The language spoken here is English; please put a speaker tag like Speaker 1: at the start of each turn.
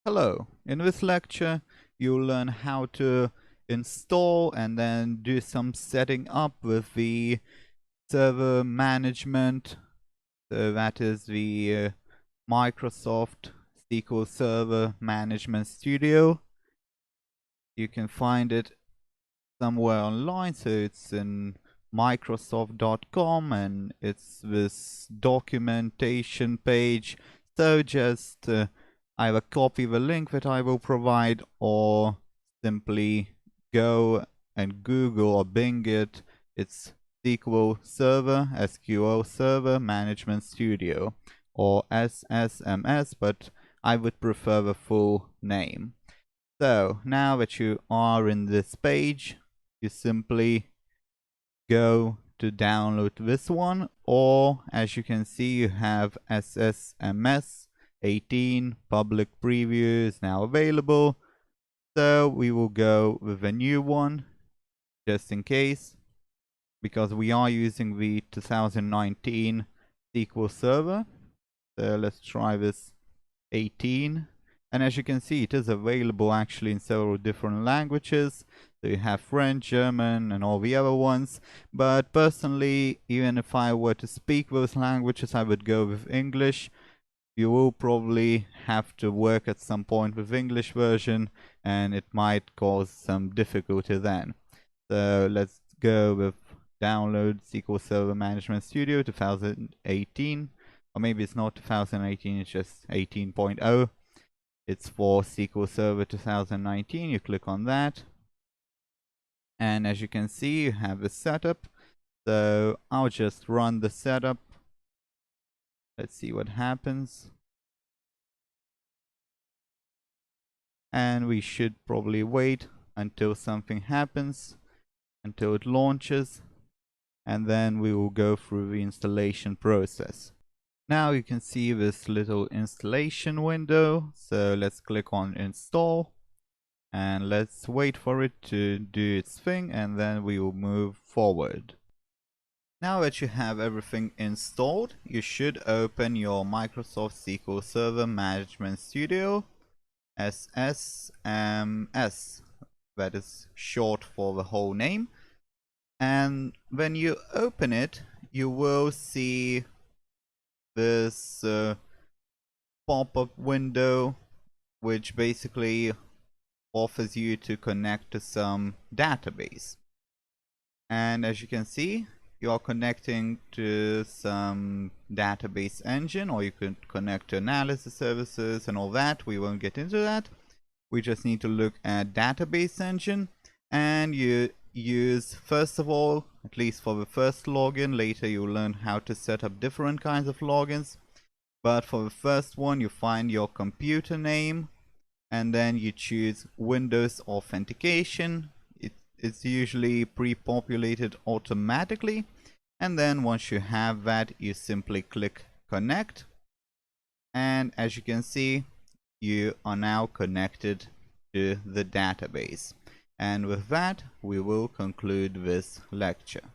Speaker 1: Hello, in this lecture you'll learn how to install and then do some setting up with the server management. So that is the Microsoft SQL Server Management Studio. You can find it somewhere online, so it's in microsoft.com and it's this documentation page. So just either copy the link that I will provide or simply go and Google or Bing it. It's SQL Server Management Studio, or SSMS, but I would prefer the full name. So now that you are in this page, you simply go to download this one, or as you can see, you have SSMS 18 public preview is now available. So we will go with a new one just in case, because we are using the 2019 SQL Server. So let's try this 18. And as you can see, it is available actually in several different languages. So you have French, German, and all the other ones. But personally, even if I were to speak those languages, I would go with English. You will probably have to work at some point with English version, and it might cause some difficulty then. So let's go with download SQL Server Management Studio 2018. Or maybe it's not 2018, it's just 18.0. It's for SQL Server 2019. You click on that. And as you can see, you have the setup. So I'll just run the setup. Let's see what happens. And we should probably wait until something happens, until it launches. And then we will go through the installation process. Now you can see this little installation window. So let's click on install. And let's wait for it to do its thing, and then we will move forward. Now that you have everything installed, you should open your Microsoft SQL Server Management Studio, SSMS. That is short for the whole name. And when you open it, you will see this pop-up window, which basically offers you to connect to some database. And as you can see, you are connecting to some database engine, or you could connect to analysis services and all that. We won't get into that. We just need to look at database engine, and you use, first of all, at least for the first login, later you'll learn how to set up different kinds of logins. But for the first one, you find your computer name, and then you choose Windows Authentication. It's usually pre-populated automatically, and then once you have that, you simply click connect, and as you can see, you are now connected to the database. And with that, we will conclude this lecture.